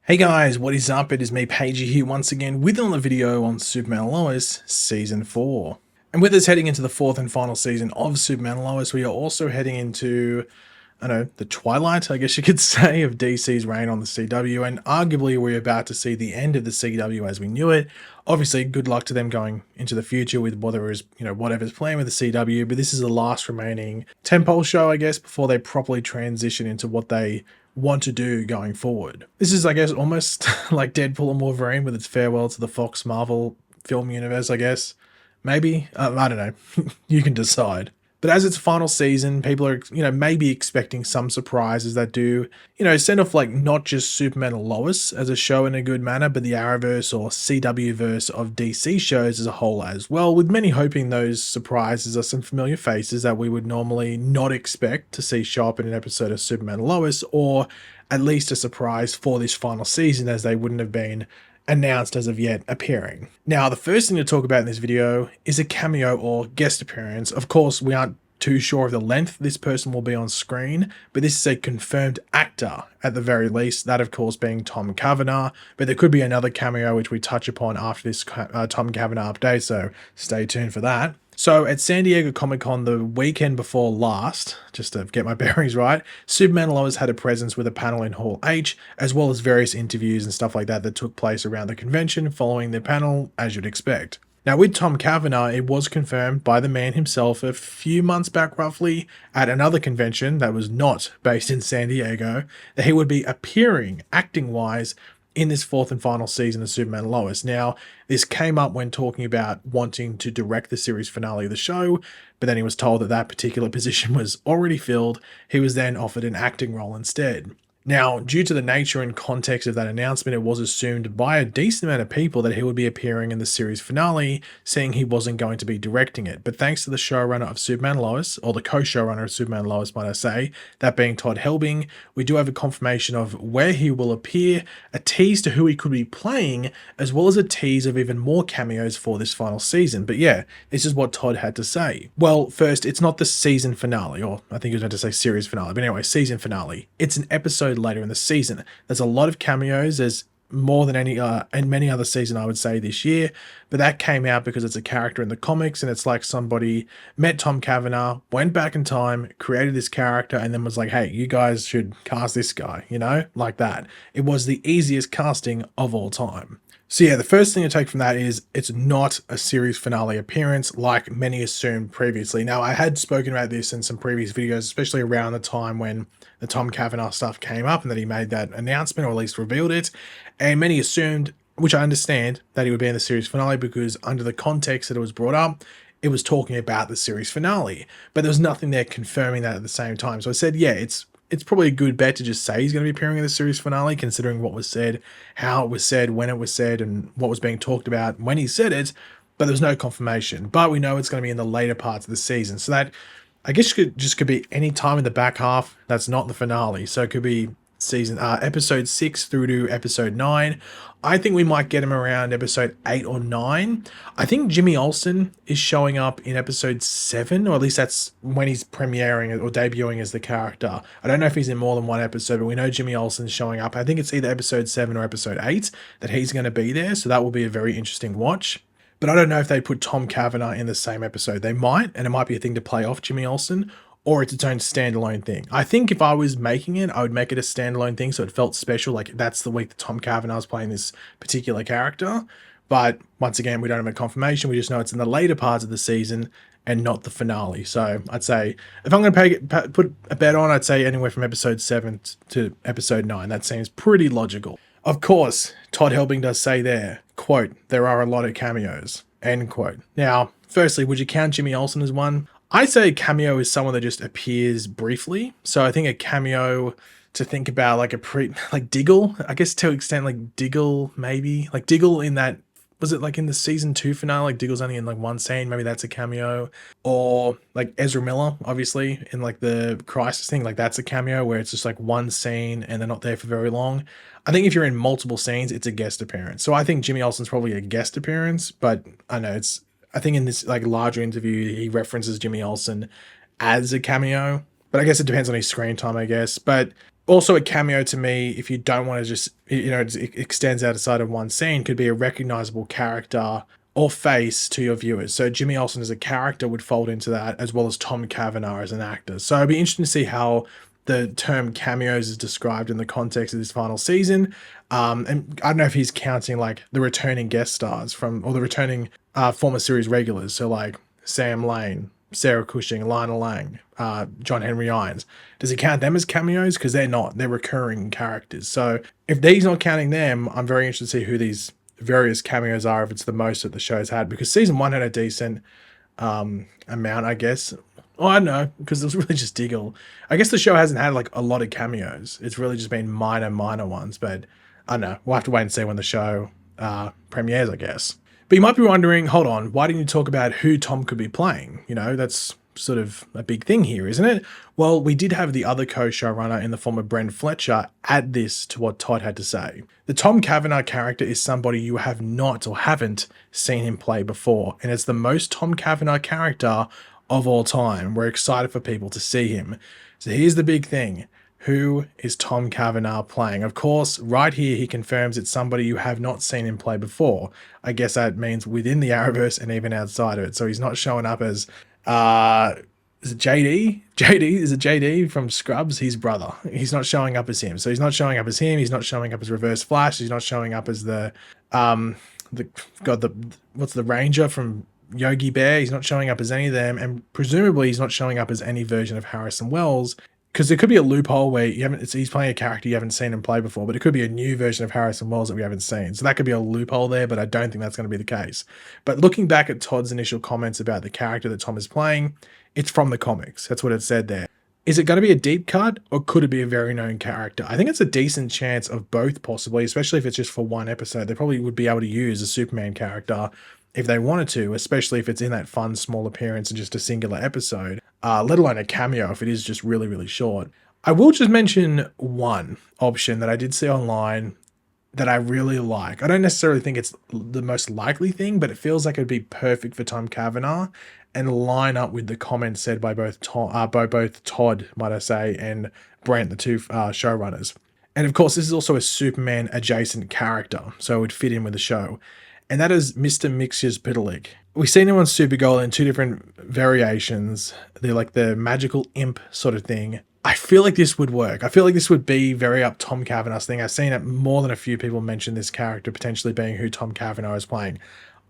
Hey guys, what is up? It is me, Pagey here once again with another video on Superman and Lois Season 4. And with us heading into the fourth and final season of Superman and Lois, we are also heading into, I don't know, the twilight, I guess you could say, of DC's reign on the CW. And arguably we're about to see the end of the CW as we knew it. Obviously, good luck to them going into the future with whatever's playing with the CW. But this is the last remaining tentpole show, I guess, before they properly transition into what they want to do going forward. This is, I guess, almost like Deadpool and Wolverine with its farewell to the Fox Marvel film universe, I guess. Maybe. I don't know. You can decide. But as its final season, people are, maybe expecting some surprises that do, send off like not just Superman and Lois as a show in a good manner, but the Arrowverse or CW verse of DC shows as a whole as well, with many hoping those surprises are some familiar faces that we would normally not expect to see show up in an episode of Superman and Lois, or at least a surprise for this final season as they wouldn't have been announced as of yet appearing. Now, the first thing to talk about in this video is a cameo or guest appearance. Of course, we aren't too sure of the length this person will be on screen, but this is a confirmed actor at the very least, that of course being Tom Cavanagh, but there could be another cameo which we touch upon after this Tom Cavanagh update, so stay tuned for that. So at San Diego Comic-Con the weekend before last, just to get my bearings right, Superman and Lois had a presence with a panel in Hall H, as well as various interviews and stuff like that that took place around the convention following the panel, as you'd expect. Now with Tom Cavanagh, it was confirmed by the man himself a few months back roughly at another convention that was not based in San Diego, that he would be appearing, acting-wise, in this fourth and final season of Superman and Lois. Now, this came up when talking about wanting to direct the series finale of the show, but then he was told that that particular position was already filled. He was then offered an acting role instead. Now, due to the nature and context of that announcement, it was assumed by a decent amount of people that he would be appearing in the series finale, seeing he wasn't going to be directing it. But thanks to the showrunner of Superman and Lois, or the co-showrunner of Superman and Lois, might I say, that being Todd Helbing, we do have a confirmation of where he will appear, a tease to who he could be playing, as well as a tease of even more cameos for this final season. But yeah, this is what Todd had to say. Well, first, it's not the season finale, or I think he was meant to say series finale, but anyway, season finale. It's an episode later in the season. There's a lot of cameos. There's more than any other season, I would say, this year, but that came out because it's a character in the comics, and it's like somebody met Tom Cavanagh, went back in time, created this character, and then was like, hey, you guys should cast this guy, like that. It was the easiest casting of all time. So yeah, the first thing to take from that is it's not a series finale appearance like many assumed previously. Now, I had spoken about this in some previous videos, especially around the time when the Tom Cavanagh stuff came up and that he made that announcement, or at least revealed it. And many assumed, which I understand, that he would be in the series finale because under the context that it was brought up, it was talking about the series finale. But there was nothing there confirming that at the same time. So I said, yeah, it's probably a good bet to just say he's going to be appearing in the series finale, considering what was said, how it was said, when it was said, and what was being talked about when he said it, but there's no confirmation. But we know it's going to be in the later parts of the season. So that, I guess, could be any time in the back half that's not the finale. So it could be episode 6 through to episode 9. I think we might get him around episode 8 or 9. I think Jimmy Olsen is showing up in episode 7, or at least that's when he's premiering or debuting as the character. I don't know if he's in more than one episode, but we know Jimmy Olsen's showing up. I think it's either episode 7 or episode 8 that he's going to be there, so that will be a very interesting watch. But I don't know if they put Tom Cavanagh in the same episode. They might, and it might be a thing to play off Jimmy Olsen, or it's its own standalone thing. I think if I was making it, I would make it a standalone thing so it felt special, like that's the week that Tom Cavanagh's playing this particular character. But once again, we don't have a confirmation. We just know it's in the later parts of the season and not the finale. So I'd say, if I'm going to put a bet on, I'd say anywhere from episode 7 to episode 9. That seems pretty logical. Of course, Todd Helbing does say there, quote, there are a lot of cameos, end quote. Now, firstly, would you count Jimmy Olsen as one? I say a cameo is someone that just appears briefly. So I think a cameo to think about like Diggle, I guess to an extent like Diggle, maybe. Like Diggle in that, was it like in the season 2 finale, like Diggle's only in like one scene, maybe that's a cameo. Or like Ezra Miller, obviously, in like the Crisis thing, like that's a cameo where it's just like one scene and they're not there for very long. I think if you're in multiple scenes, it's a guest appearance. So I think Jimmy Olsen's probably a guest appearance, but I know I think in this like larger interview, he references Jimmy Olsen as a cameo, but I guess it depends on his screen time, I guess. But Also, a cameo to me, if you don't want to just, it extends outside of one scene, could be a recognizable character or face to your viewers. So Jimmy Olsen as a character would fold into that, as well as Tom Cavanagh as an actor. So it'd be interesting to see how the term cameos is described in the context of this final season. And I don't know if he's counting like the returning guest stars or the returning former series regulars. So like Sam Lane, Sarah Cushing, Lana Lang, John Henry Irons. Does he count them as cameos? Because they're not. They're recurring characters. So if he's not counting them, I'm very interested to see who these various cameos are, if it's the most that the show's had. Because season 1 had a decent amount, I guess. Oh, I don't know, because it was really just Diggle. I guess the show hasn't had like a lot of cameos. It's really just been minor ones. But I don't know. We'll have to wait and see when the show premieres, I guess. But you might be wondering, hold on, why didn't you talk about who Tom could be playing? That's sort of a big thing here, isn't it? Well, we did have the other co-showrunner in the form of Bren Fletcher add this to what Todd had to say. The Tom Cavanagh character is somebody you have not or haven't seen him play before, and it's the most Tom Cavanagh character of all time. We're excited for people to see him. So here's the big thing. Who is Tom Cavanagh playing? Of course, right here he confirms it's somebody you have not seen him play before. I guess that means within the Arrowverse and even outside of it. So he's not showing up as, is it JD? Is it JD from Scrubs? His brother. He's not showing up as him. So he's not showing up as him. He's not showing up as Reverse Flash. He's not showing up as what's the Ranger from Yogi Bear? He's not showing up as any of them. And presumably he's not showing up as any version of Harrison Wells. Because there could be a loophole where he's playing a character you haven't seen him play before, but it could be a new version of Harrison Wells that we haven't seen. So that could be a loophole there, but I don't think that's going to be the case. But looking back at Todd's initial comments about the character that Tom is playing, it's from the comics. That's what it said there. Is it going to be a deep cut, or could it be a very known character? I think it's a decent chance of both, possibly, especially if it's just for one episode. They probably would be able to use a Superman character if they wanted to, especially if it's in that fun small appearance and just a singular episode, let alone a cameo if it is just really short. I will just mention one option that I did see online that I really like. I don't necessarily think it's the most likely thing, but it feels like it'd be perfect for Tom Cavanagh and line up with the comments said by both Todd, might I say, and Brent, the two showrunners. And of course, this is also a Superman adjacent character, so it would fit in with the show. And that is Mr. Mxyzptlk. We've seen him on Supergirl in two different variations. They're like the magical imp sort of thing. I feel like this would work. I feel like this would be very up Tom Cavanagh's thing. I've seen it more than a few people mention this character potentially being who Tom Cavanagh is playing.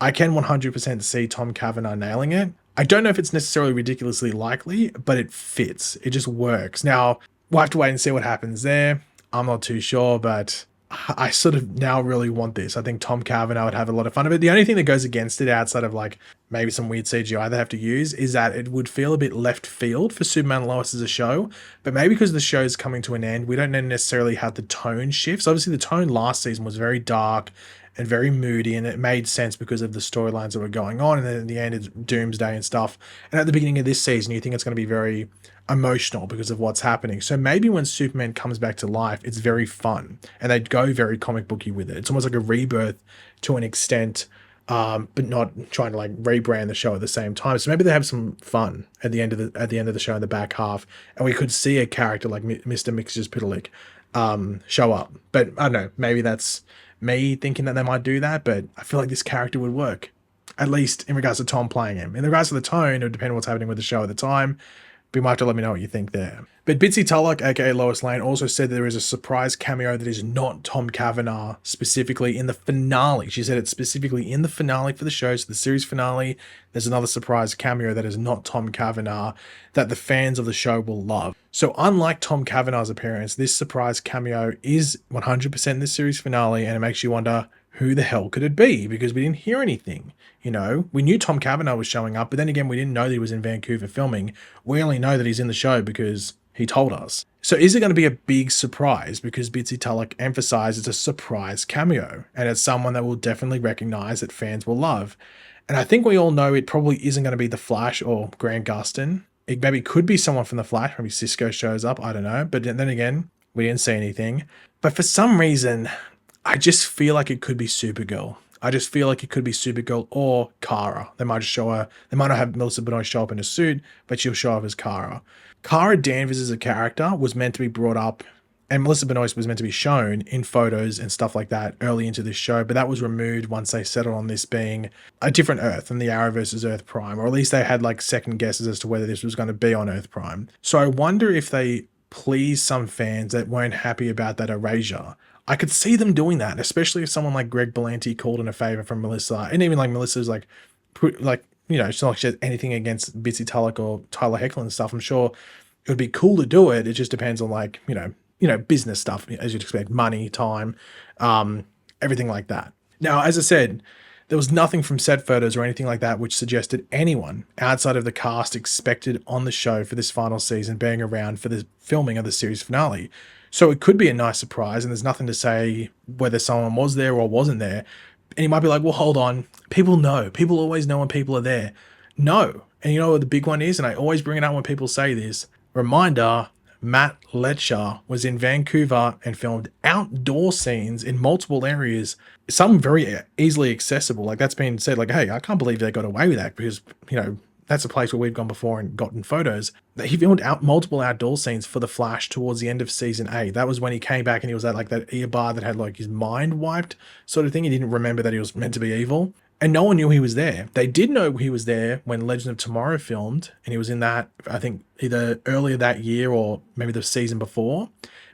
I can 100% see Tom Cavanagh nailing it. I don't know if it's necessarily ridiculously likely, but it fits. It just works. Now, we'll have to wait and see what happens there. I'm not too sure, but I sort of now really want this. I think Tom Cavanagh would have a lot of fun of it. The only thing that goes against it, outside of like maybe some weird CGI they have to use, is that it would feel a bit left field for Superman and Lois as a show. But maybe because the show's coming to an end, we don't necessarily have the tone shifts. Obviously, the tone last season was very dark and very moody, and it made sense because of the storylines that were going on. And then in the end, it's doomsday and stuff. And at the beginning of this season, you think it's going to be very emotional because of what's happening. So maybe when Superman comes back to life, it's very fun, and they'd go very comic booky with it. It's almost like a rebirth to an extent, but not trying to like rebrand the show at the same time. So maybe they have some fun at the end of the show in the back half, and we could see a character like Mr. Mxyzptlk show up. But I don't know, maybe that's me thinking that they might do that, but I feel like this character would work, at least in regards to Tom playing him. In regards to the tone, it would depend on what's happening with the show at the time. But you might have to let me know what you think there. But Bitsy Tulloch, aka Lois Lane, also said that there is a surprise cameo that is not Tom Cavanagh specifically in the finale. She said it's specifically in the finale for the show, so the series finale. There's another surprise cameo that is not Tom Cavanagh that the fans of the show will love. So unlike Tom Cavanagh's appearance, this surprise cameo is 100% the series finale, and it makes you wonder, who the hell could it be? Because we didn't hear anything. We knew Tom Cavanagh was showing up, but then again, we didn't know that he was in Vancouver filming. We only know that he's in the show because he told us. So is it going to be a big surprise? Because Bitsy Tulloch emphasized it's a surprise cameo, and it's someone that we'll definitely recognize that fans will love. And I think we all know it probably isn't going to be The Flash or Grant Gustin. It maybe could be someone from The Flash. Maybe Cisco shows up. I don't know. But then again, we didn't see anything. But for some reason, I just feel like it could be Supergirl. I just feel like it could be Supergirl or Kara. They might just show her. They might not have Melissa Benoist show up in a suit, but she'll show up as Kara. Kara Danvers as a character was meant to be brought up And Melissa Benoist was meant to be shown in photos and stuff like that early into this show, but that was removed once they settled on this being a different Earth than the Arrowverse Earth Prime, or at least they had like second guesses as to whether this was going to be on Earth Prime. So I wonder if they pleased some fans that weren't happy about that erasure. I could see them doing that, especially if someone like Greg Berlanti called in a favor from Melissa, and even like Melissa's like, you know, it's not like she has anything against Bitsy Tulloch or Tyler Heckler and stuff. I'm sure it would be cool to do it. It just depends on like, you know, business stuff, as you'd expect, money, time, everything like that. Now, as I said, there was nothing from set photos or anything like that which suggested anyone outside of the cast expected on the show for this final season being around for the filming of the series finale. So it could be a nice surprise, and there's nothing to say whether someone was there or wasn't there. And you might be like, well, hold on. People know. People always know when people are there. No. And you know what the big one is? And I always bring it up when people say this. Reminder, Matt Letcher was in Vancouver and filmed outdoor scenes in multiple areas, some very easily accessible. Like, that's been said, like, hey, I can't believe they got away with that because, you know, that's a place where we've gone before and gotten photos. He filmed multiple outdoor scenes for The Flash towards the end of season 8. That was when he came back and he was at like that ear bar that had like his mind wiped sort of thing. He didn't remember that he was meant to be evil. And no one knew he was there. They did know he was there when Legend of Tomorrow filmed, and he was in that, I think, either earlier that year or maybe the season before.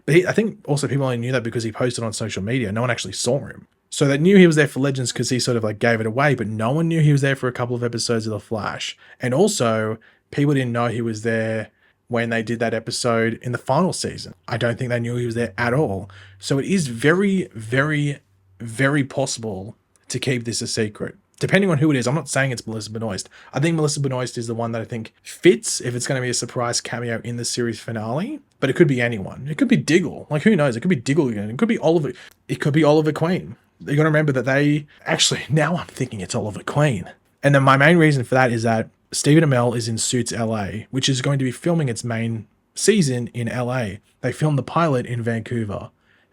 But I think also people only knew that because he posted on social media. No one actually saw him. So they knew he was there for Legends because he sort of like gave it away, but no one knew he was there for a couple of episodes of The Flash. And also, people didn't know he was there when they did that episode in the final season. I don't think they knew he was there at all. So it is very, very, very possible to keep this a secret, depending on who it is. I'm not saying it's Melissa Benoist. I think Melissa Benoist is the one that I think fits if it's going to be a surprise cameo in the series finale, but it could be anyone. It could be Diggle. Like, who knows? It could be Diggle again. It could be Oliver. It could be Oliver Queen. You got to remember that now I'm thinking it's Oliver Queen. And then my main reason for that is that Stephen Amell is in Suits LA, which is going to be filming its main season in LA. They filmed the pilot in Vancouver.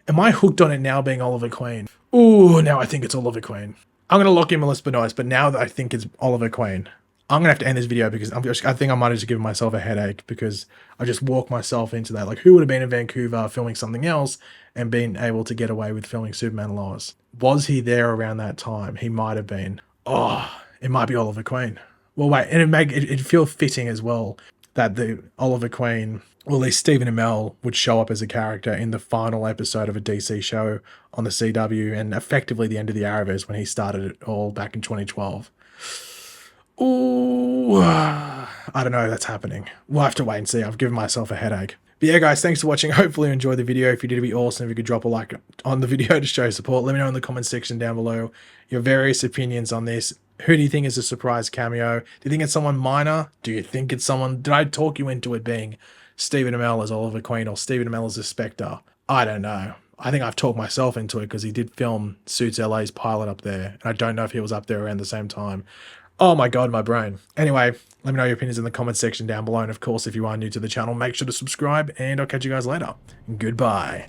Am I hooked on it now being Oliver Queen? Ooh, now I think it's Oliver Queen. I'm going to lock in Melissa Benoist, but now that I think it's Oliver Queen, I'm going to have to end this video because I think I might have just given myself a headache because I just walked myself into that. Like, who would have been in Vancouver filming something else and been able to get away with filming Superman and Lois? Was he there around that time? He might have been. Oh, it might be Oliver Queen. Well, wait, and it'd feel fitting as well that the Oliver Queen, or at least Stephen Amell, would show up as a character in the final episode of a DC show on the CW and effectively the end of the Arrowverse when he started it all back in 2012. Ooh, I don't know if that's happening. We'll have to wait and see. I've given myself a headache. But yeah, guys, thanks for watching. Hopefully you enjoyed the video. If you did, it'd be awesome if you could drop a like on the video to show support. Let me know in the comment section down below your various opinions on this. Who do you think is a surprise cameo? Do you think it's someone minor? Do you think it's someone... Did I talk you into it being Stephen Amell as Oliver Queen or Stephen Amell as a Spectre? I don't know. I think I've talked myself into it because he did film Suits LA's pilot up there. And I don't know if he was up there around the same time. Oh my God, my brain. Anyway, let me know your opinions in the comment section down below. And of course, if you are new to the channel, make sure to subscribe and I'll catch you guys later. Goodbye.